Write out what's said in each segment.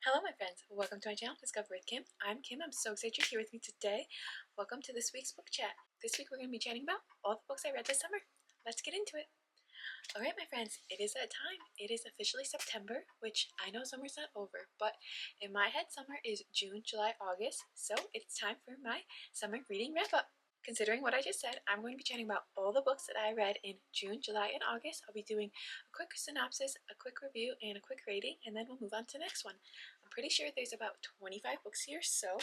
Hello my friends, welcome to my channel, Discover with Kim. I'm Kim, I'm so excited you're here with me today. Welcome to this week's book chat. This week we're going to be chatting about all the books I read this summer. Let's get into it. Alright my friends, it is that time. It is officially September, which I know summer's not over, but in my head summer is June, July, August, so it's time for my summer reading wrap up. Considering what I just said, I'm going to be chatting about all the books that I read in June, July, and August. I'll be doing a quick synopsis, a quick review, and a quick rating, and then we'll move on to the next one. I'm pretty sure there's about 25 books here, so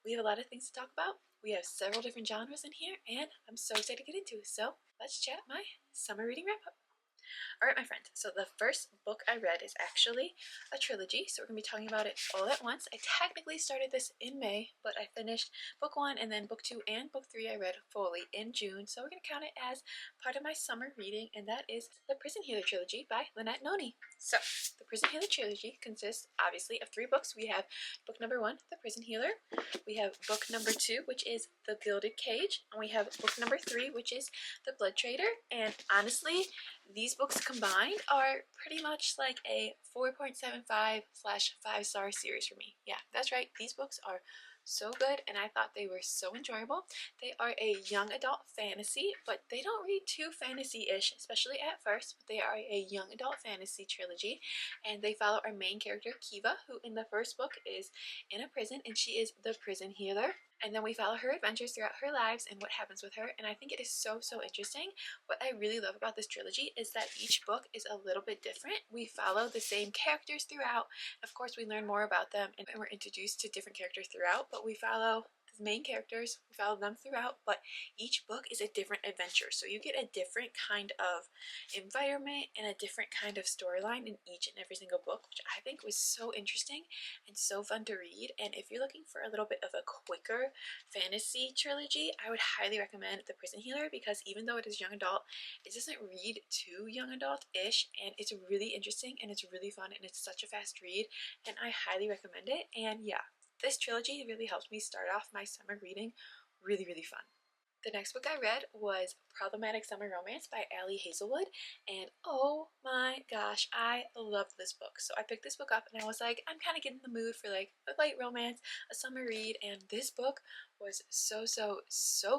we have a lot of things to talk about. We have several different genres in here, and I'm so excited to get into it. So let's chat my summer reading wrap up. Alright my friends, so the first book I read is actually a trilogy, so we're going to be talking about it all at once. I technically started this in May, but I finished book 1 and then book 2 and book 3 I read fully in June, so we're going to count it as part of my summer reading, and that is the Prison Healer trilogy by Lynette Noni. So, the Prison Healer trilogy consists obviously of 3 books. We have book number 1, The Prison Healer, we have book number 2, which is The Gilded Cage, and we have book number 3, which is The Blood Trader, and honestly, these books combined are pretty much like a 4.75/5-star series for me. Yeah, that's right. These books are so good, and I thought they were so enjoyable. They are a young adult fantasy, but they don't read too fantasy-ish, especially at first, but they are a young adult fantasy trilogy, and they follow our main character, Kiva, who in the first book is in a prison, and she is the prison healer. And then we follow her adventures throughout her lives and what happens with her, and I think it is so interesting. What I really love about this trilogy is that each book is a little bit different. We follow the same characters throughout. Of course, we learn more about them and we're introduced to different characters throughout, but we follow the main characters, we follow them throughout, but each book is a different adventure. So you get a different kind of environment and a different kind of storyline in each and every single book, which I think was so interesting and so fun to read. And if you're looking for a little bit of a quicker fantasy trilogy, I would highly recommend The Prison Healer, because even though it is young adult, it doesn't read too young adult-ish, and it's really interesting and it's really fun and it's such a fast read, and I highly recommend it. And yeah, this trilogy really helped me start off my summer reading really fun. The next book I read was Problematic Summer Romance by Ali Hazelwood, and oh my gosh, I loved this book. So I picked this book up and I was like, I'm kind of getting in the mood for like a light romance, a summer read, and this book was so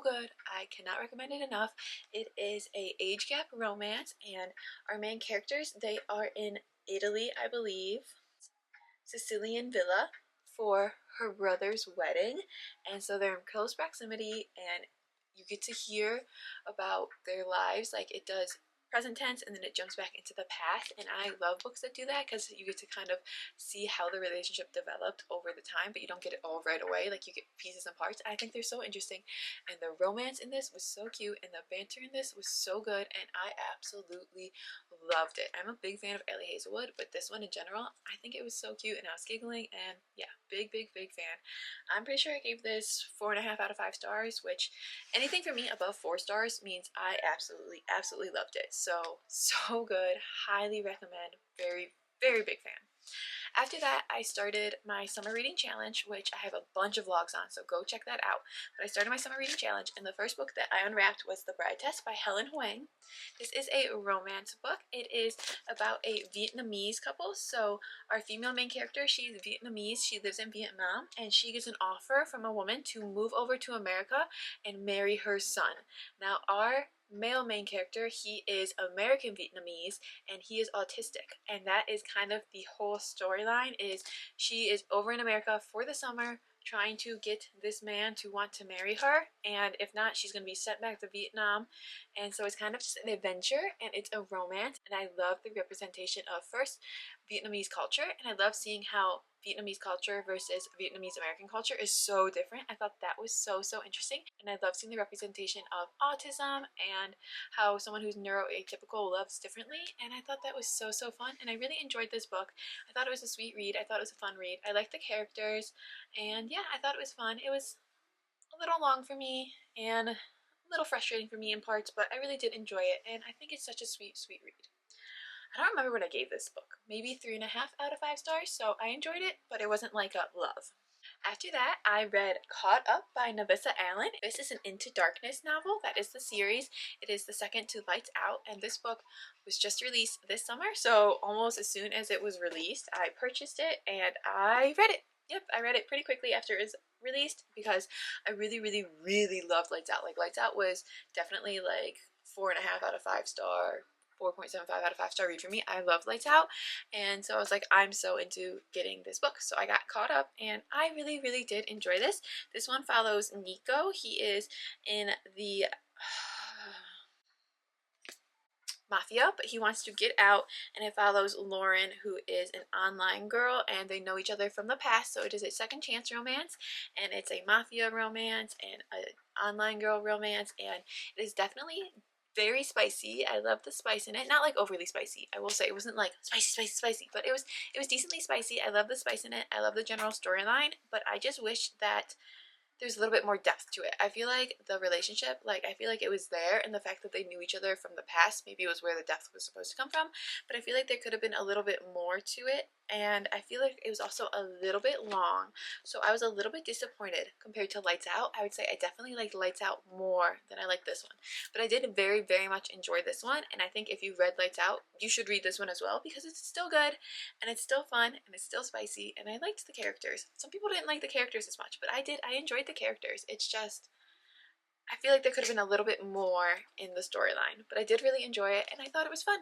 good. I cannot recommend it enough. It is a age gap romance, and our main characters, they are in Italy, I believe, Sicilian villa for her brother's wedding, and so they're in close proximity, and you get to hear about their lives. Like, it does present tense and then it jumps back into the past, and I love books that do that because you get to kind of see how the relationship developed over the time, but you don't get it all right away. Like, you get pieces and parts. I think they're so interesting, and the romance in this was so cute, and the banter in this was so good, and I absolutely loved it. I'm a big fan of Ellie Hazelwood, but this one in general, I think it was so cute, and I was giggling, and yeah, big fan. I'm pretty sure I gave this 4.5 out of 5 stars, which anything for me above 4 stars means I absolutely loved it. So good. Highly recommend. Very big fan. After that, I started my summer reading challenge, which I have a bunch of vlogs on, so go check that out. But I started my summer reading challenge, and the first book that I unwrapped was The Bride Test by Helen Hoang. This is a romance book. It is about a Vietnamese couple. So our female main character, she's Vietnamese. She lives in Vietnam, and she gets an offer from a woman to move over to America and marry her son. Now, our male main character, he is American Vietnamese, and he is autistic, and that is kind of the whole storyline. Is she is over in America for the summer trying to get this man to want to marry her, and if not, she's going to be sent back to Vietnam. And so it's kind of just an adventure, and it's a romance, and I love the representation of first Vietnamese culture, and I love seeing how Vietnamese culture versus Vietnamese American culture is so different. I thought that was so interesting, and I love seeing the representation of autism and how someone who's neuroatypical loves differently, and I thought that was so fun, and I really enjoyed this book. I thought it was a sweet read. I thought it was a fun read. I liked the characters, and yeah, I thought it was fun. It was a little long for me and a little frustrating for me in parts, but I really did enjoy it, and I think it's such a sweet read. I don't remember what I gave this book. Maybe 3.5 out of 5 stars, so I enjoyed it, but it wasn't like a love. After that, I read Caught Up by Navissa Allen. This is an Into Darkness novel. That is the series. It is the second to Lights Out, and this book was just released this summer, so almost as soon as it was released, I purchased it and I read it. Yep, I read it pretty quickly after it was released because I really, really, really loved Lights Out. Like, Lights Out was definitely like 4.5 out of 5 star, 4.75 out of 5 star read for me. I love Lights Out, and so I was like, I'm so into getting this book. So I got caught up, and I really, really did enjoy this. This one follows Nico. He is in the mafia, but he wants to get out, and it follows Lauren, who is an online girl, and they know each other from the past. So it is a second chance romance, and it's a mafia romance and an online girl romance, and it is definitely very spicy. I love the spice in it. Not like overly spicy. I will say it wasn't like spicy, spicy, spicy, but it was decently spicy. I love the spice in it. I love the general storyline, but I just wish that there's a little bit more depth to it. I feel like the relationship, like, I feel like it was there, and the fact that they knew each other from the past, maybe it was where the depth was supposed to come from, but I feel like there could have been a little bit more to it, and I feel like it was also a little bit long, so I was a little bit disappointed compared to Lights Out. I would say I definitely liked Lights Out more than I liked this one, but I did very, very much enjoy this one, and I think if you read Lights Out, you should read this one as well, because it's still good, and it's still fun, and it's still spicy, and I liked the characters. Some people didn't like the characters as much, but I did. I enjoyed the characters. It's just, I feel like there could have been a little bit more in the storyline, but I did really enjoy it, and I thought it was fun.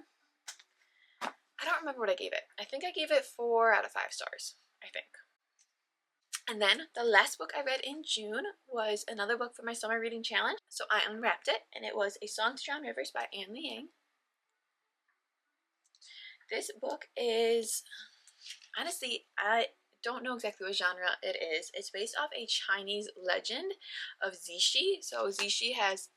I don't remember what I gave it. I think I gave it 4 out of 5 stars, I think. And then the last book I read in June was another book for my summer reading challenge. So I unwrapped it, and it was A Song to Drown Rivers by Anne Liang. This book is, honestly, I don't know exactly what genre it is. It's based off a Chinese legend of Zishi. So Zishi has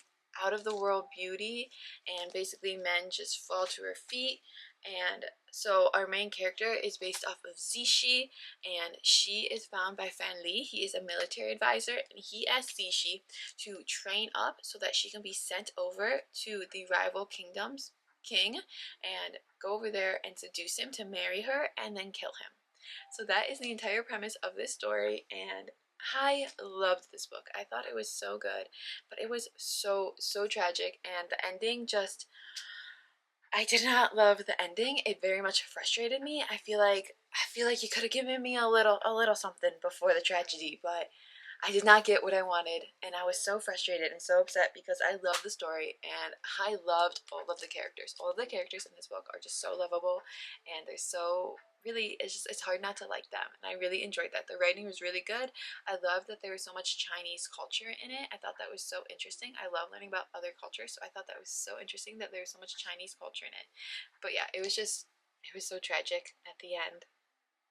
out of the world beauty, and basically men just fall to her feet. And so our main character is based off of Zishi, and she is found by Fan Li. He is a military advisor, and he asked Zishi to train up so that she can be sent over to the rival kingdom's king and go over there and seduce him to marry her and then kill him. So that is the entire premise of this story, and I loved this book. I thought it was so good, but it was so tragic, and the ending just, I did not love the ending. It very much frustrated me. I feel like you could have given me a little something before the tragedy, but I did not get what I wanted, and I was so frustrated and so upset because I love the story, and I loved all of the characters. All of the characters in this book are just so lovable, and they're so, really, it's hard not to like them, and I really enjoyed that. The writing was really good. I loved that there was so much Chinese culture in it. I thought that was so interesting. I love learning about other cultures, so I thought that was so interesting that there was so much Chinese culture in it. But yeah, it was so tragic at the end.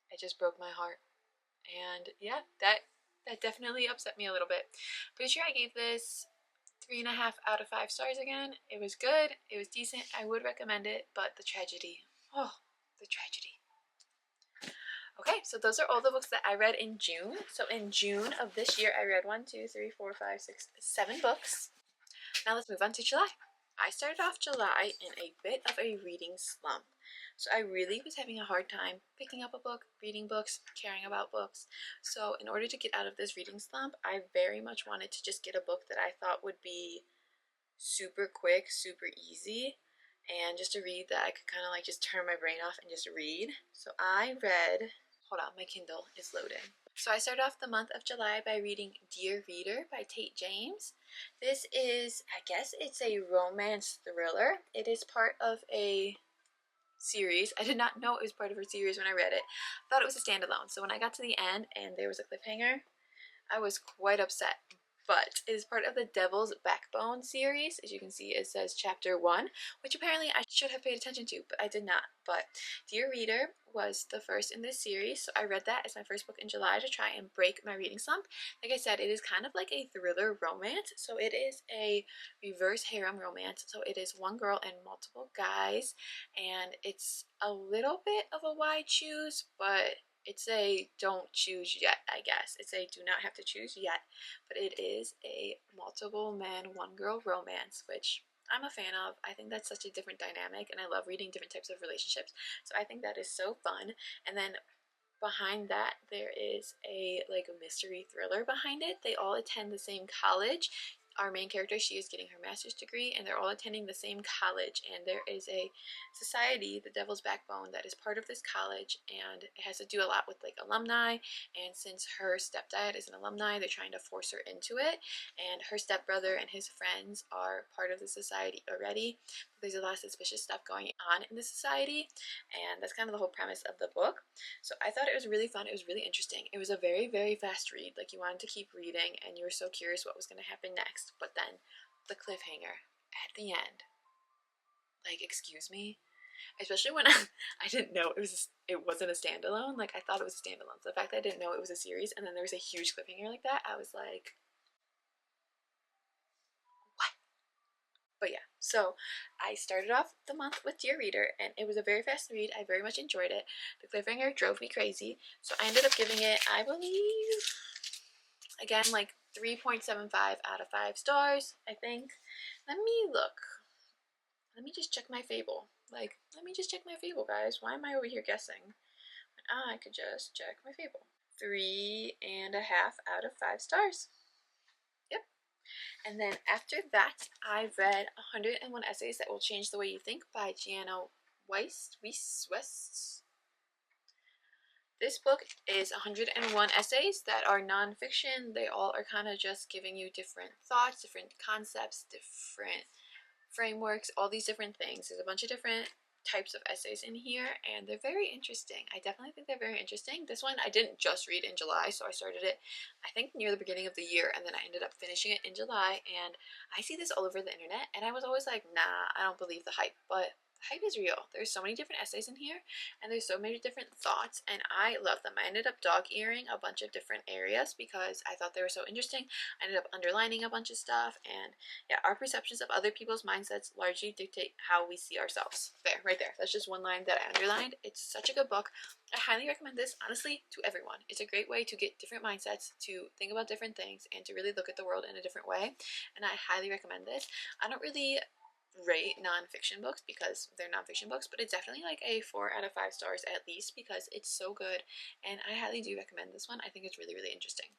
It just broke my heart. And yeah, that definitely upset me a little bit. Pretty sure I gave this 3.5 out of 5 stars again. It was good. It was decent. I would recommend it, but the tragedy. Oh, the tragedy. Okay, so those are all the books that I read in June. So in June of this year, I read 7 books. Now let's move on to July. I started off July in a bit of a reading slump. So I really was having a hard time picking up a book, reading books, caring about books. So in order to get out of this reading slump, I very much wanted to just get a book that I thought would be super quick, super easy, and just a read that I could kind of like just turn my brain off and just read. So I read, hold on, my Kindle is loading. So I started off the month of July by reading Dear Reader by Tate James. This is, I guess it's a romance thriller. It is part of a series. I did not know it was part of her series when I read it. I thought it was a standalone. So when I got to the end and there was a cliffhanger, I was quite upset. But it is part of the Devil's Backbone series. As you can see, it says chapter 1, which apparently I should have paid attention to, but I did not. But Dear Reader was the first in this series, so I read that as my first book in July to try and break my reading slump. Like I said, it is kind of like a thriller romance, so it is a reverse harem romance. So it is one girl and multiple guys, and it's a little bit of a why choose, but it's a don't choose yet, I guess. It's a do not have to choose yet, but it is a multiple man, one girl romance, which I'm a fan of. I think that's such a different dynamic, and I love reading different types of relationships, so I think that is so fun. And then behind that there is a mystery thriller behind it. They all attend the same college. Our main character, she is getting her master's degree, and they're all attending the same college, and there is a society, the Devil's Backbone, that is part of this college, and it has to do a lot with alumni. And since her stepdad is an alumni, they're trying to force her into it, and her stepbrother and his friends are part of the society already. There's a lot of suspicious stuff going on in the society, and that's kind of the whole premise of the book. So I thought it was really fun. It was really interesting. It was a very, very fast read. You wanted to keep reading, and you were so curious what was going to happen next. But then the cliffhanger at the end, excuse me, especially when I didn't know it wasn't a standalone. I thought it was a standalone. So the fact that I didn't know it was a series, and then there was a huge cliffhanger like that, I was like, what? But yeah, so I started off the month with Dear Reader, and it was a very fast read. I very much enjoyed it. The cliffhanger drove me crazy, so I ended up giving it, I believe, again, 3.75 out of 5 stars, I think. Let me look. Let me just check my Fable. Let me just check my Fable, guys. Why am I over here guessing when I could just check my Fable? 3.5 out of 5 stars. Yep. And then after that, I read 101 Essays That Will Change the Way You Think by Gianna West. This book is 101 essays that are nonfiction. They all are kind of just giving you different thoughts, different concepts, different frameworks, all these different things. There's a bunch of different types of essays in here, and they're very interesting. I definitely think they're very interesting. This one I didn't just read in July, so I started it I think near the beginning of the year, and then I ended up finishing it in July. And I see this all over the internet, and I was always like, nah, I don't believe the hype. But hype is real. There's so many different essays in here, and there's so many different thoughts, and I love them. I ended up dog-earing a bunch of different areas because I thought they were so interesting. I ended up underlining a bunch of stuff, and yeah, our perceptions of other people's mindsets largely dictate how we see ourselves. There, right there. That's just one line that I underlined. It's such a good book. I highly recommend this, honestly, to everyone. It's a great way to get different mindsets, to think about different things, and to really look at the world in a different way, and I highly recommend this. I don't really rate nonfiction books because they're nonfiction books, but it's definitely a 4 out of 5 stars at least because it's so good, and I highly do recommend this one. I think it's really, really interesting.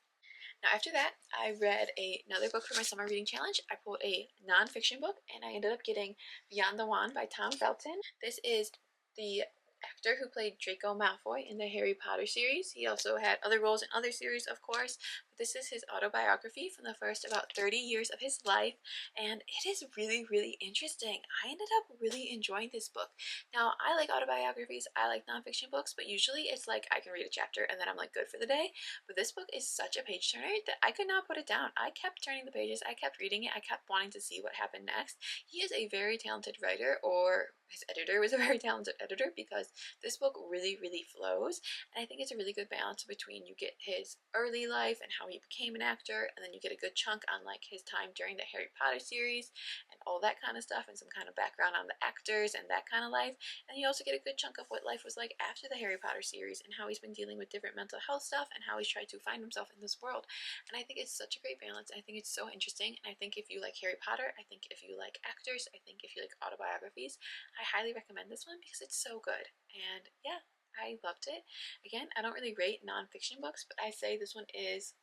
Now after that, I read another book for my summer reading challenge. I pulled a nonfiction book, and I ended up getting Beyond the Wand by Tom Felton. This is the actor who played Draco Malfoy in the Harry Potter series. He also had other roles in other series, of course, but this is his autobiography from the first about 30 years of his life, and it is really, really interesting. I ended up really enjoying this book. Now, I like autobiographies, I like nonfiction books, but usually it's I can read a chapter and then I'm good for the day. But this book is such a page turner that I could not put it down. I kept turning the pages, I kept reading it, I kept wanting to see what happened next. He is a very talented writer, or his editor was a very talented editor, because this book really, really flows, and I think it's a really good balance between you get his early life and how he became an actor, and then you get a good chunk on his time during the Harry Potter series and all that kind of stuff, and some kind of background on the actors and that kind of life, and you also get a good chunk of what life was like after the Harry Potter series and how he's been dealing with different mental health stuff and how he's tried to find himself in this world. And I think it's such a great balance. I think it's so interesting, and I think if you like Harry Potter, I think if you like actors, I think if you like autobiographies, I highly recommend this one because it's so good. And yeah, I loved it. Again, I don't really rate nonfiction books, but I say this one is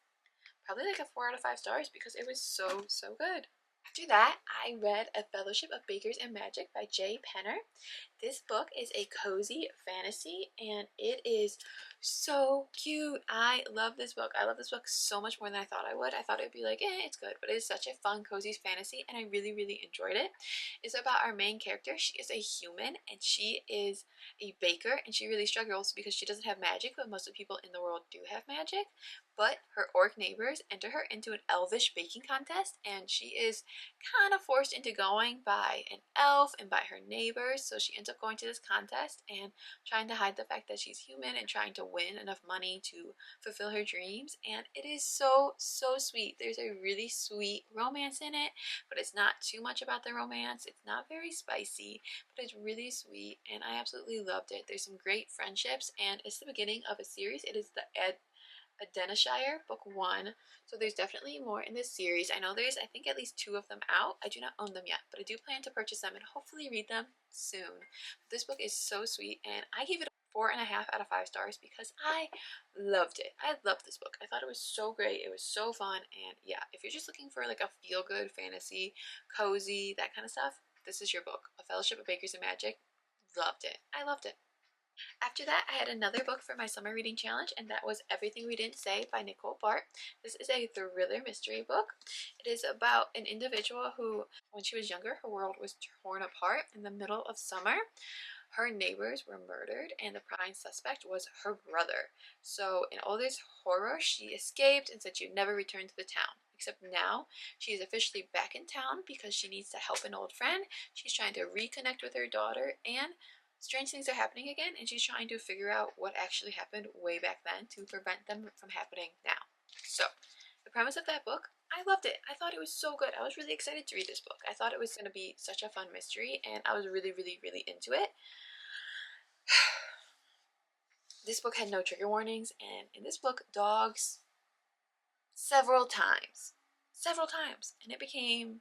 probably a 4 out of 5 stars because it was so, so good. After that, I read A Fellowship of Bakers and Magic by J. Penner. This book is a cozy fantasy, and it is so cute. I love this book. I love this book so much more than I thought I would. I thought it would be it's good, but it is such a fun, cozy fantasy, and I really, really enjoyed it. It's about our main character. She is a human, and she is a baker, and she really struggles because she doesn't have magic, but most of the people in the world do have magic. But her orc neighbors enter her into an elvish baking contest, and she is kind of forced into going by an elf and by her neighbors. So she ends up going to this contest and trying to hide the fact that she's human and trying to win enough money to fulfill her dreams. And it is so, so sweet. There's a really sweet romance in it, but it's not too much about the romance. It's not very spicy, but it's really sweet, and I absolutely loved it. There's some great friendships, and it's the beginning of a series. It is the Denishire book 1, so there's definitely more in this series. I know there's, I think, at least 2 of them out. I do not own them yet, but I do plan to purchase them and hopefully read them soon. This book is so sweet, and I gave it 4.5 out of 5 stars because I loved it. I loved this book. I thought it was so great. It was so fun. And yeah, if you're just looking for like a feel-good fantasy, cozy, that kind of stuff, this is your book. A Fellowship of Bakers and Magic. Loved it. I loved it. After that, I had another book for my summer reading challenge, and that was Everything We Didn't Say by Nicole Bart. This is a thriller mystery book. It is about an individual who, when she was younger, her world was torn apart in the middle of summer. Her neighbors were murdered, and the prime suspect was her brother. So in all this horror, she escaped and said she'd never return to the town. Except now, she is officially back in town because she needs to help an old friend. She's trying to reconnect with her daughter, and strange things are happening again, and she's trying to figure out what actually happened way back then to prevent them from happening now. So, the premise of that book, I loved it. I thought it was so good. I was really excited to read this book. I thought it was going to be such a fun mystery, and I was really, really, really into it. This book had no trigger warnings, and in this book, dogs several times, and it became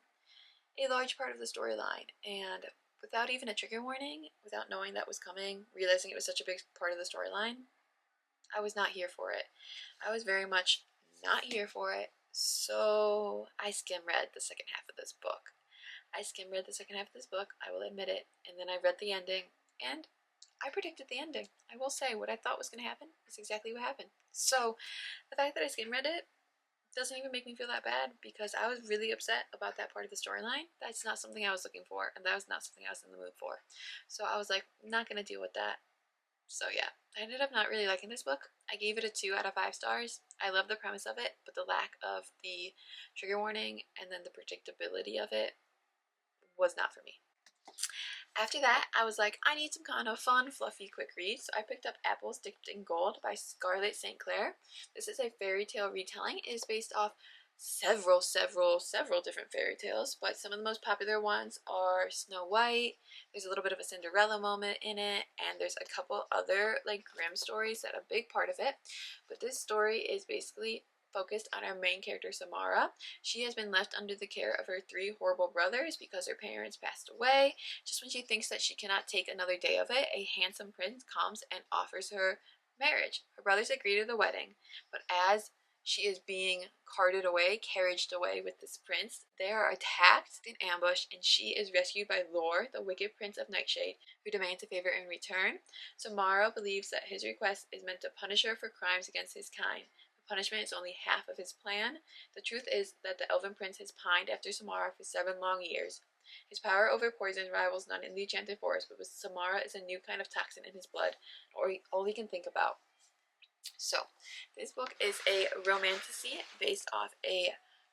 a large part of the storyline. And without even a trigger warning, without knowing that was coming, realizing it was such a big part of the storyline, I was not here for it. I was very much not here for it, so I skim read the second half of this book. I will admit it, and then I read the ending, and I predicted the ending. I will say, what I thought was going to happen is exactly what happened. So, the fact that I skim read it doesn't even make me feel that bad because I was really upset about that part of the storyline. That's not something I was looking for, and that was not something I was in the mood for. So I was like, I'm not going to deal with that. So yeah, I ended up not really liking this book. I gave it a 2 out of 5 stars. I love the premise of it, but the lack of the trigger warning and then the predictability of it was not for me. After that, I was like, I need some kind of fun, fluffy, quick read, so I picked up Apples Dipped in Gold by Scarlett St. Clair. This is a fairy tale retelling. It is based off several different fairy tales, but some of the most popular ones are Snow White. There's a little bit of a Cinderella moment in it, and there's a couple other like Grimm stories that are a big part of it. But this story is basically focused on our main character, Samara. She has been left under the care of her 3 horrible brothers because her parents passed away. Just when she thinks that she cannot take another day of it, a handsome prince comes and offers her marriage. Her brothers agree to the wedding, but as she is being carriaged away with this prince, they are attacked and ambushed, and she is rescued by Lore, the wicked prince of Nightshade, who demands a favor in return. Samara believes that his request is meant to punish her for crimes against his kind. Punishment is only half of his plan. The truth is that the Elven Prince has pined after Samara for 7 long years. His power over poison rivals none in the Enchanted Forest, but with Samara is a new kind of toxin in his blood, or all he can think about. So, this book is a romantasy based off a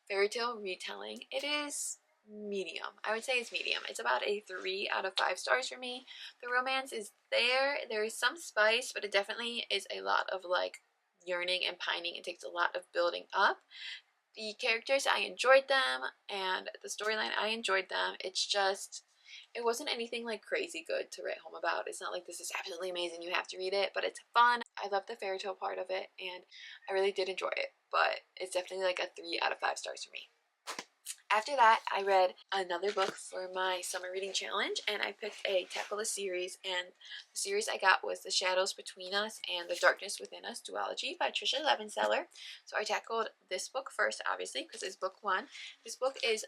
fairy tale retelling. It is medium. I would say it's medium. It's about a 3 out of 5 stars for me. The romance is there. There is some spice, but it definitely is a lot of like yearning and pining. It takes a lot of building up. The characters, I enjoyed them, and the storyline, I enjoyed them. It's just, it wasn't anything like crazy good to write home about. It's not like this is absolutely amazing, you have to read it, but it's fun. I love the fairy tale part of it, and I really did enjoy it, but it's definitely like a 3 out of 5 stars for me. After that, I read another book for my summer reading challenge, and I picked a Tackle a series, and the series I got was The Shadows Between Us and The Darkness Within Us duology by Trisha Levenseller. So I tackled this book first, obviously, because it's book 1. This book is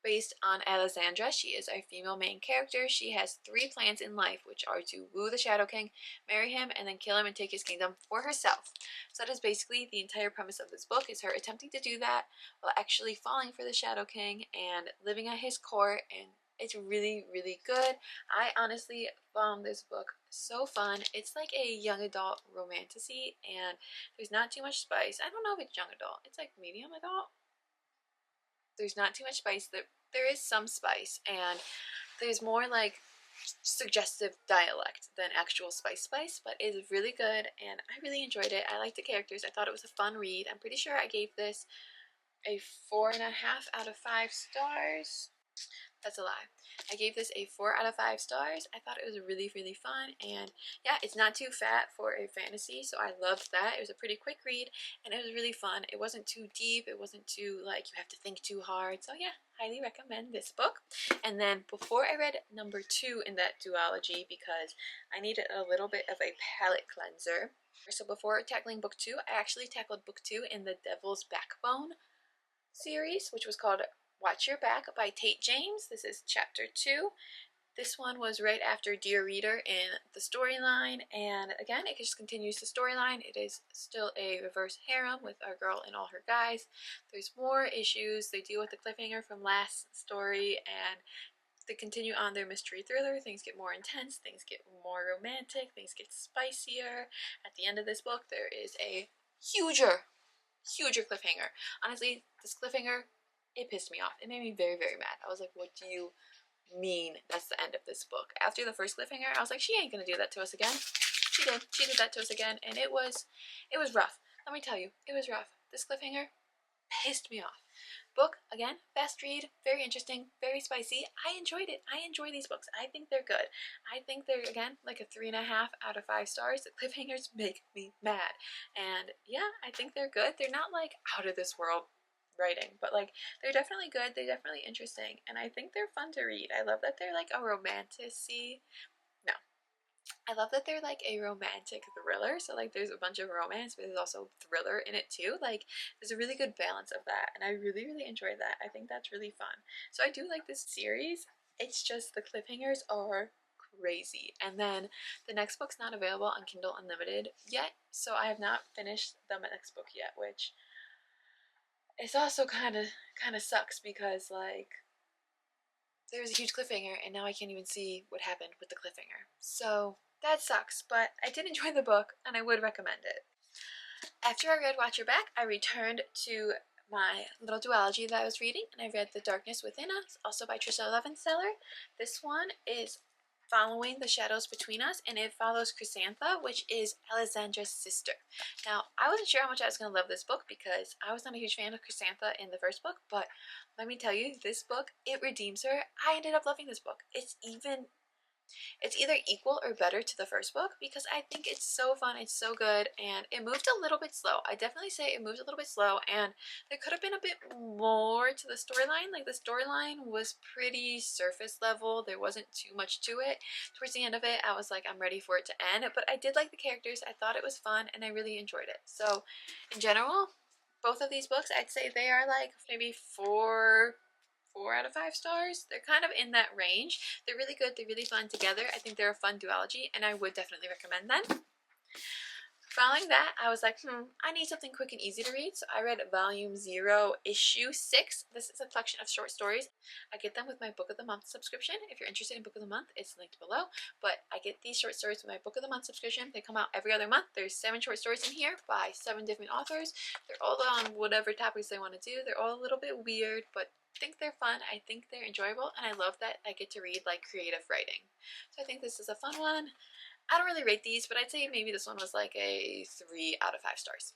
based on Alexandra. She is our female main character. She has 3 plans in life, which are to woo the Shadow King, marry him, and then kill him and take his kingdom for herself. So that is basically the entire premise of this book, is her attempting to do that while actually falling for the Shadow King and living at his court, and it's really, really good. I honestly found this book so fun. It's like a young adult romantasy, and there's not too much spice. I don't know if it's young adult. It's like medium adult. There's not too much spice. There is some spice, and there's more like suggestive dialect than actual spice, but it is really good, and I really enjoyed it. I liked the characters. I thought it was a fun read. I'm pretty sure I gave this a 4.5 out of 5 stars. That's a lie. I gave this a 4 out of 5 stars. I thought it was really, really fun, and yeah, it's not too fat for a fantasy, so I loved that. It was a pretty quick read, and it was really fun. It wasn't too deep, it wasn't too, like, you have to think too hard, so yeah, highly recommend this book. And then before I read number 2 in that duology, because I needed a little bit of a palate cleanser, so before tackling book 2, I actually tackled book 2 in the Devil's Backbone series, which was called Watch Your Back by Tate James. This is chapter 2. This one was right after Dear Reader in the storyline, and again, it just continues the storyline. It is still a reverse harem with our girl and all her guys. There's more issues. They deal with the cliffhanger from last story, and they continue on their mystery thriller. Things get more intense, things get more romantic, things get spicier. At the end of this book, there is a huger cliffhanger. Honestly, this cliffhanger, it pissed me off. It made me very, very mad. I was like, what do you mean that's the end of this book? After the first cliffhanger, I was like, she ain't gonna do that to us again. She did. She did that to us again, and it was rough. Let me tell you, it was rough. This cliffhanger pissed me off. Book, again, fast read, very interesting, very spicy. I enjoyed it. I enjoy these books. I think they're good. I think they're, again, like a 3.5 out of 5 stars. The cliffhangers make me mad. And yeah, I think they're good. They're not like out of this world writing, but like they're definitely good. They're definitely interesting. And I think they're fun to read. I love that they're like a romantic-y. No, I love that they're like a romantic thriller. So like there's a bunch of romance, but there's also thriller in it too. Like there's a really good balance of that, and I really, really enjoy that. I think that's really fun. So I do like this series. It's just the cliffhangers are crazy. And then the next book's not available on Kindle Unlimited yet, so I have not finished the next book yet, which is also kind of sucks because like there was a huge cliffhanger and now I can't even see what happened with the cliffhanger. So that sucks, but I did enjoy the book and I would recommend it. After I read Watch Your Back, I returned to my little duology that I was reading, and I read The Darkness Within Us, also by Trisha Levenseller. This one is following the shadows between us, and it follows Chrysantha, which is Alexandra's sister. Now, I wasn't sure how much I was going to love this book because I was not a huge fan of Chrysantha in the first book, but let me tell you, this book, it redeems her. I ended up loving this book. It's either equal or better to the first book because I think it's so fun, it's so good, and it moved a little bit slow. I definitely say it moved a little bit slow, and there could have been a bit more to the storyline. Like the storyline was pretty surface level. There wasn't too much to it. Towards the end of it, I was like, I'm ready for it to end, but I did like the characters. I thought it was fun, and I really enjoyed it. So, in general, both of these books, I'd say they are like maybe 4 out of 5 stars. They're kind of in that range. They're really good. They're really fun together. I think they're a fun duology, and I would definitely recommend them. Following that, I was like, I need something quick and easy to read, so I read Volume 0, Issue 6. This is a collection of short stories. I get them with my Book of the Month subscription. If you're interested in Book of the Month, it's linked below, but I get these short stories with my Book of the Month subscription. They come out every other month. There's 7 short stories in here by 7 different authors. They're all on whatever topics they want to do. They're all a little bit weird, but I think they're fun. I think they're enjoyable, and I love that I get to read like creative writing. So I think this is a fun one. I don't really rate these, but I'd say maybe this one was like a 3 out of 5 stars.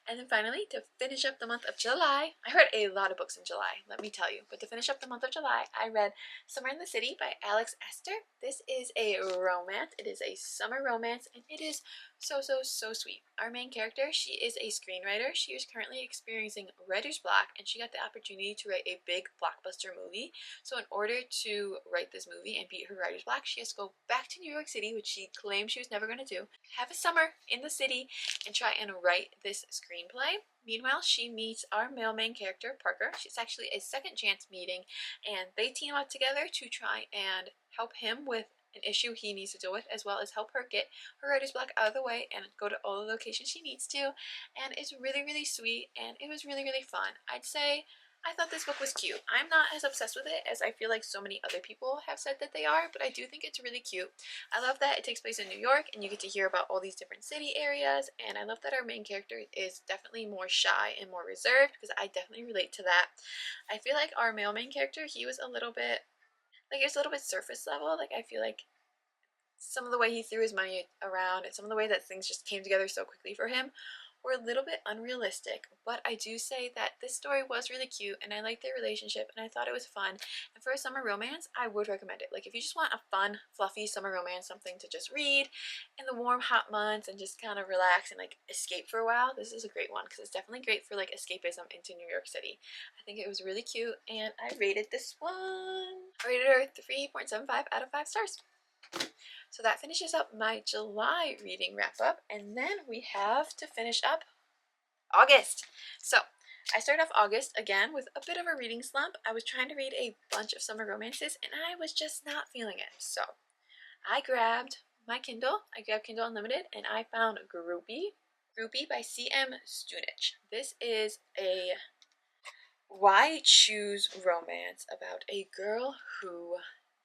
And then finally, to finish up the month of July, I read a lot of books in July, let me tell you. But to finish up the month of July, I read Summer in the City by Alex Esther. This is a romance. It is a summer romance, and it is so sweet. Our main character, she is a screenwriter. She is currently experiencing writer's block, and she got the opportunity to write a big blockbuster movie. So in order to write this movie and beat her writer's block, she has to go back to New York City, which she claimed she was never going to do, have a summer in the city, and try and write this screenplay. Meanwhile, she meets our male main character, Parker. She's actually a second chance meeting, and they team up together to try and help him with an issue he needs to deal with, as well as help her get her writer's block out of the way and go to all the locations she needs to. And it's really sweet, and it was really fun. I'd say I thought this book was cute. I'm not as obsessed with it as I feel like so many other people have said that they are, but I do think it's really cute. I love that it takes place in New York and you get to hear about all these different city areas, and I love that our main character is definitely more shy and more reserved, because I definitely relate to that. I feel like our male main character, he was a little bit, like, it's a little bit surface level. Like, I feel like some of the way he threw his money around and some of the way that things just came together so quickly for him were a little bit unrealistic, but I do say that this story was really cute and I liked their relationship and I thought it was fun. And for a summer romance, I would recommend it. Like if you just want a fun, fluffy summer romance, something to just read in the warm, hot months and just kind of relax and like escape for a while, this is a great one because it's definitely great for like escapism into New York City. I think it was really cute and I rated this one. I rated her 3.75 out of 5 stars. So that finishes up my July reading wrap up, and then we have to finish up August. So I started off August again with a bit of a reading slump. I was trying to read a bunch of summer romances and I was just not feeling it. So I grabbed my Kindle, I grabbed Kindle Unlimited, and I found Groupie by C.M. Stunich. This is a why choose romance about a girl who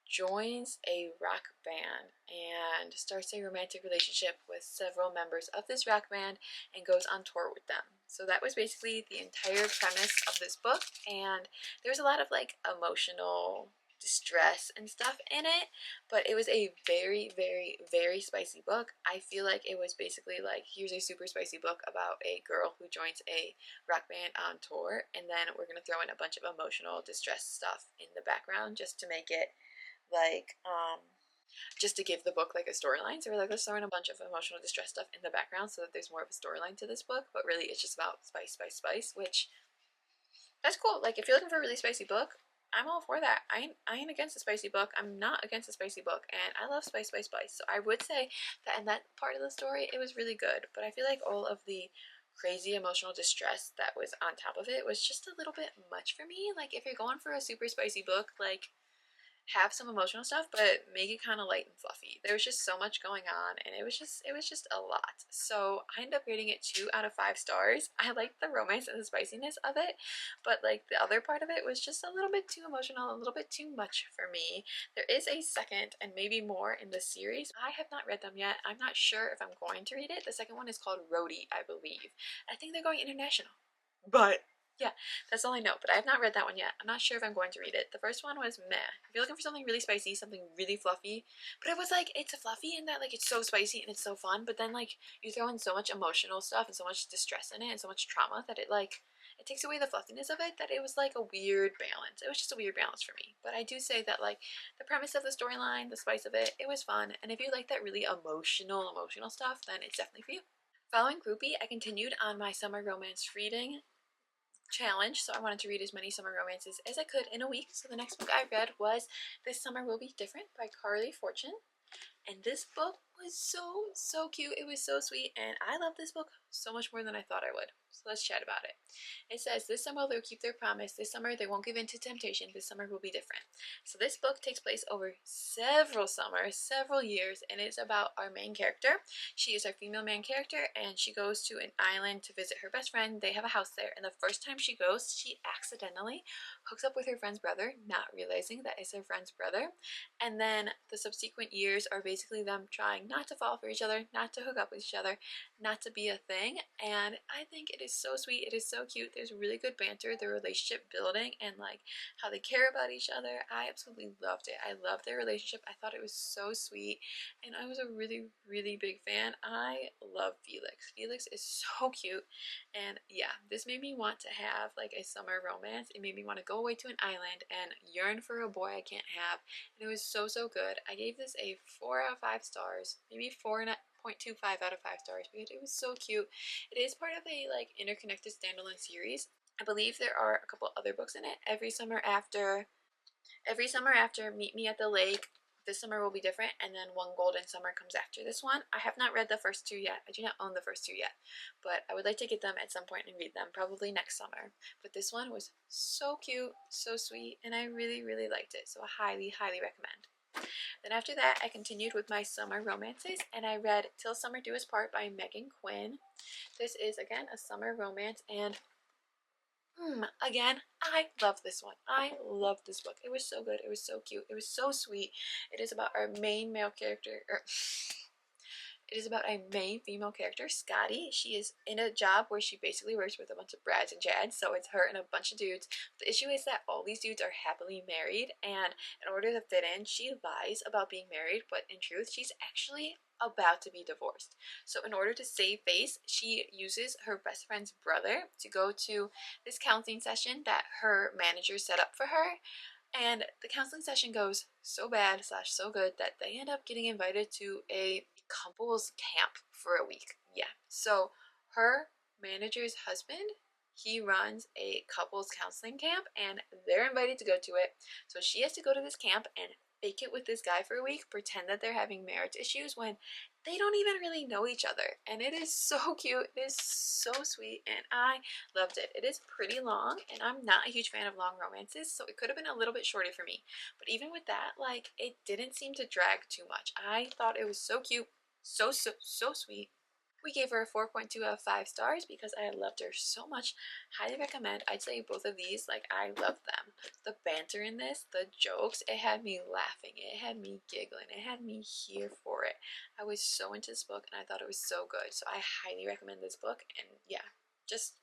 joins a rock band and starts a romantic relationship with several members of this rock band and goes on tour with them. So that was basically the entire premise of this book, and there's a lot of like emotional distress and stuff in it, but it was a very, very, very spicy book. I feel like it was basically like, here's a super spicy book about a girl who joins a rock band on tour, and then we're gonna throw in a bunch of emotional distress stuff in the background just to make it like just to give the book like a storyline. So we're like, let's throw in a bunch of emotional distress stuff in the background so that there's more of a storyline to this book, but really it's just about spice, spice, spice, which that's cool. Like if you're looking for a really spicy book, I'm all for that. I ain't against a spicy book. I'm not against a spicy book, and I love spice, spice, spice. So I would say that in that part of the story, it was really good, but I feel like all of the crazy emotional distress that was on top of it was just a little bit much for me. Like if you're going for a super spicy book, like have some emotional stuff, but make it kind of light and fluffy. There was just so much going on, and it was just a lot. So I ended up rating it 2 out of 5 stars. I liked the romance and the spiciness of it, but like the other part of it was just a little bit too emotional, a little bit too much for me. There is a second and maybe more in the series. I have not read them yet. I'm not sure if I'm going to read it. The second one is called Roadie, I believe. I think they're going international, but yeah, that's all I know, but I have not read that one yet. I'm not sure if I'm going to read it. The first one was meh. If you're looking for something really spicy, something really fluffy, but it was like, it's fluffy in that like it's so spicy and it's so fun, but then like you throw in so much emotional stuff and so much distress in it and so much trauma that it like, it takes away the fluffiness of it, that it was like a weird balance. It was just a weird balance for me. But I do say that like the premise of the storyline, the spice of it was fun, and if you like that really emotional stuff, then it's definitely for you. Following Groupie, I continued on my summer romance reading challenge, so I wanted to read as many summer romances as I could in a week. So the next book I read was This Summer Will Be Different by Carly Fortune, and this book was so cute. It was so sweet, and I love this book so much more than I thought I would. So let's chat about it. It says, this summer they'll keep their promise. This summer they won't give in to temptation. This summer will be different. So this book takes place over several summers, several years, and it's about our main character. She is our female main character, and she goes to an island to visit her best friend. They have a house there, and the first time she goes, she accidentally hooks up with her friend's brother, not realizing that it's her friend's brother. And then the subsequent years are basically them trying not to fall for each other, not to hook up with each other, not to be a thing. And I think it is so sweet. It is so cute. There's really good banter, the relationship building, and like how they care about each other. I absolutely loved it. I loved their relationship. I thought it was so sweet, and I was a really, really big fan. I love Felix. Felix is so cute, and yeah, this made me want to have like a summer romance. It made me want to go away to an island and yearn for a boy I can't have, and it was so good. I gave this a 4 out of 5 stars, maybe 4.25 out of 5 stars, because it was so cute. It is part of a like interconnected standalone series. I believe there are a couple other books in it. Every summer after Meet Me at the Lake, This Summer Will Be Different, and then One Golden Summer comes after this one. I have not read the first 2 yet. I do not own the first 2 yet, but I would like to get them at some point and read them, probably next summer. But this one was so cute, so sweet, and I really, really liked it, so I highly, highly recommend. Then after that, I continued with my summer romances, and I read Till Summer Do Us Part by Megan Quinn. This is, again, a summer romance, and again, I love this one. I love this book. It was so good. It was so cute. It was so sweet. It is about our main male character, it is about a main female character, Scotty. She is in a job where she basically works with a bunch of brads and jads, so it's her and a bunch of dudes. The issue is that all these dudes are happily married, and in order to fit in, she lies about being married, but in truth, she's actually about to be divorced. So in order to save face, she uses her best friend's brother to go to this counseling session that her manager set up for her. And the counseling session goes so bad slash so good that they end up getting invited to a couples camp for a week. Yeah. So her manager's husband, he runs a couples counseling camp and they're invited to go to it. So she has to go to this camp and fake it with this guy for a week, pretend that they're having marriage issues when they don't even really know each other. And it is so cute. It is so sweet and I loved it. It is pretty long and I'm not a huge fan of long romances, so it could have been a little bit shorter for me. But even with that, like, it didn't seem to drag too much. I thought it was so cute, so sweet. We gave her a 4.2 out of 5 stars because I loved her so much. Highly recommend. I'd say both of these, like, I love them. The banter in this, the jokes, it had me laughing. It had me giggling. It had me here for it. I was so into this book and I thought it was so good. So I highly recommend this book. And yeah, just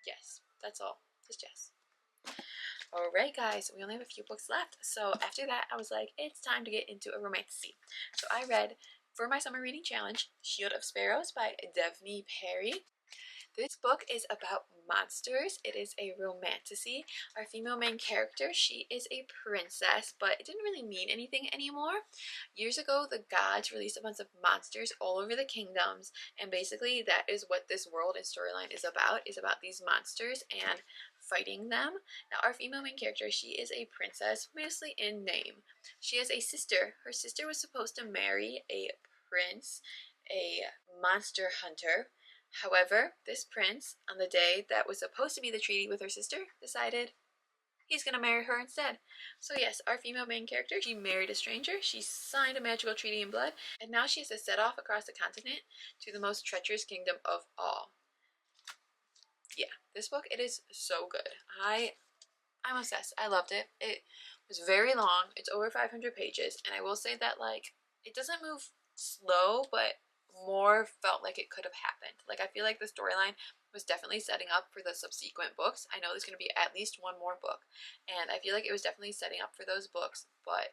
yes. That's all. Just yes. Alright guys, we only have a few books left. So after that, I was like, it's time to get into a romance. So I read, for my summer reading challenge, Shield of Sparrows by Devney Perry. This book is about monsters. It is a romantasy. Our female main character, she is a princess, but it didn't really mean anything anymore. Years ago, the gods released a bunch of monsters all over the kingdoms, and basically that is what this world and storyline is about these monsters and fighting them. Now, our female main character, she is a princess, mostly in name. She has a sister. Her sister was supposed to marry a prince, a monster hunter. However, this prince, on the day that was supposed to be the treaty with her sister, decided he's going to marry her instead. So yes, our female main character, she married a stranger, she signed a magical treaty in blood, and now she has to set off across the continent to the most treacherous kingdom of all. Yeah, this book, it is so good. I'm obsessed. I loved it. It was very long. It's over 500 pages, and I will say that, like, it doesn't move slow, but more felt like it could have happened. Like, I feel like the storyline was definitely setting up for the subsequent books. I know there's going to be at least one more book, and I feel like it was definitely setting up for those books, but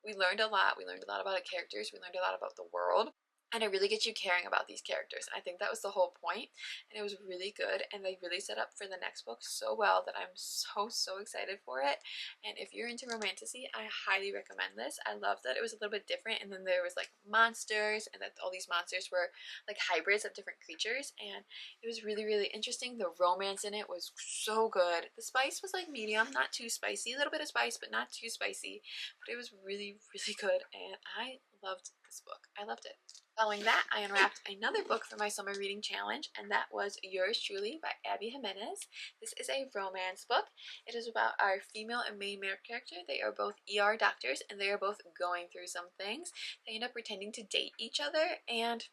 we learned a lot. We learned a lot about the characters. We learned a lot about the world. And it really gets you caring about these characters. And I think that was the whole point. And it was really good. And they really set up for the next book so well that I'm so excited for it. And if you're into romantasy, I highly recommend this. I love that it was a little bit different. And then there was like monsters. And that all these monsters were like hybrids of different creatures. And it was really interesting. The romance in it was so good. The spice was like medium, not too spicy. A little bit of spice, but not too spicy. But it was really good. And I loved this book. I loved it. Following that, I unwrapped another book for my summer reading challenge, and that was Yours Truly by Abby Jimenez. This is a romance book. It is about our female and main character. They are both ER doctors, and they are both going through some things. They end up pretending to date each other, and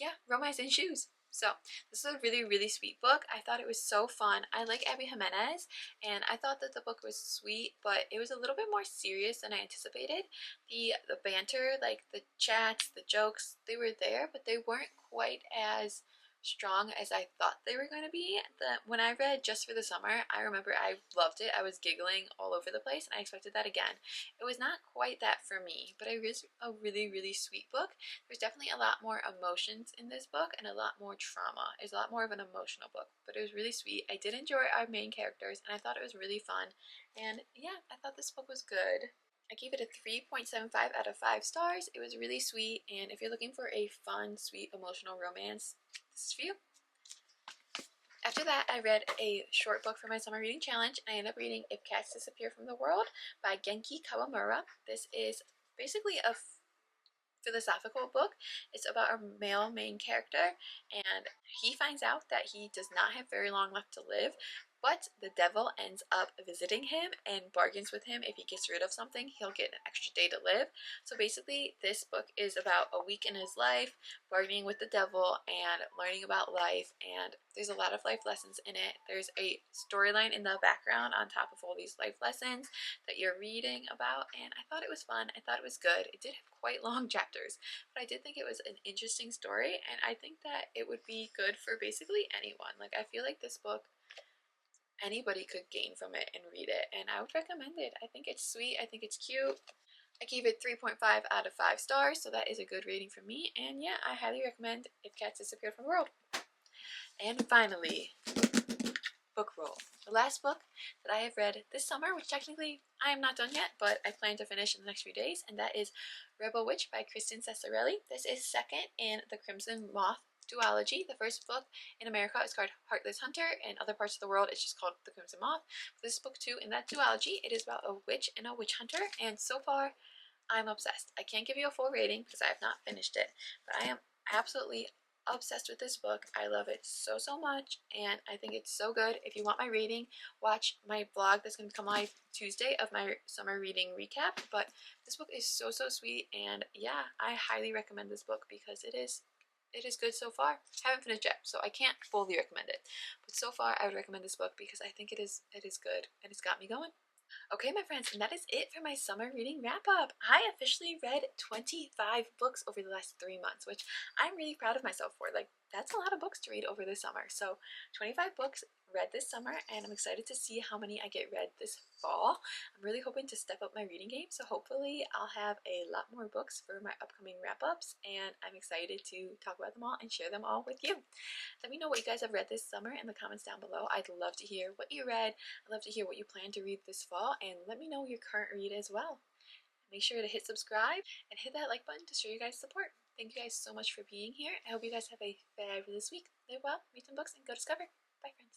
yeah, romance ensues. So this is a really sweet book. I thought it was so fun. I like Abby Jimenez, and I thought that the book was sweet, but it was a little bit more serious than I anticipated. The banter, like the chats, the jokes, they were there, but they weren't quite as strong as I thought they were going to be. When I read Just for the Summer, I remember I loved it. I was giggling all over the place, and I expected that again. It was not quite that for me, but it was a really sweet book. There's definitely a lot more emotions in this book and a lot more trauma. It's a lot more of an emotional book, but it was really sweet. I did enjoy our main characters, and I thought it was really fun. And yeah, I thought this book was good. I gave it a 3.75 out of 5 stars. It was really sweet, and if you're looking for a fun, sweet, emotional romance, this is for you. After that, I read a short book for my summer reading challenge, and I ended up reading If Cats Disappear from the World by Genki Kawamura. This is basically a philosophical book. It's about our male main character, and he finds out that he does not have very long left to live, but the devil ends up visiting him and bargains with him. If he gets rid of something, he'll get an extra day to live. So basically, this book is about a week in his life, bargaining with the devil and learning about life, and there's a lot of life lessons in it. There's a storyline in the background on top of all these life lessons that you're reading about, and I thought it was fun. I thought it was good. It did have quite long chapters, but I did think it was an interesting story, and I think that it would be good for basically anyone. Like, I feel like this book, anybody could gain from it and read it, and I would recommend it. I think it's sweet. I think it's cute. I gave it 3.5 out of 5 stars, so that is a good rating for me. And yeah, I highly recommend If Cats Disappeared from the World. And finally, book roll. The last book that I have read this summer, which technically I am not done yet, but I plan to finish in the next few days, and that is Rebel Witch by Kristen Cesarelli. This is second in the Crimson Moth duology. The first book in America is called Heartless Hunter. In other parts of the world, it's just called The Crimson Moth. This book 2 in that duology, it is about a witch and a witch hunter, and so far, I'm obsessed. I can't give you a full rating because I have not finished it, but I am absolutely obsessed with this book. I love it so much, and I think it's so good. If you want my rating, watch my vlog that's going to come live Tuesday of my summer reading recap. But this book is so sweet, and yeah, I highly recommend this book because it is good so far. I haven't finished yet, so I can't fully recommend it, but so far I would recommend this book because I think it is good, and it's got me going. Okay, my friends, and that is it for my summer reading wrap up. I officially read 25 books over the last 3 months, which I'm really proud of myself for. Like, that's a lot of books to read over the summer. So 25 books read this summer, and I'm excited to see how many I get read this fall. I'm really hoping to step up my reading game, so hopefully I'll have a lot more books for my upcoming wrap-ups, and I'm excited to talk about them all and share them all with you. Let me know what you guys have read this summer in the comments down below. I'd love to hear what you read. I'd love to hear what you plan to read this fall, and let me know your current read as well. Make sure to hit subscribe and hit that like button to show you guys support. Thank you guys so much for being here. I hope you guys have a fabulous week. Live well, read some books, and go discover. Bye, friends.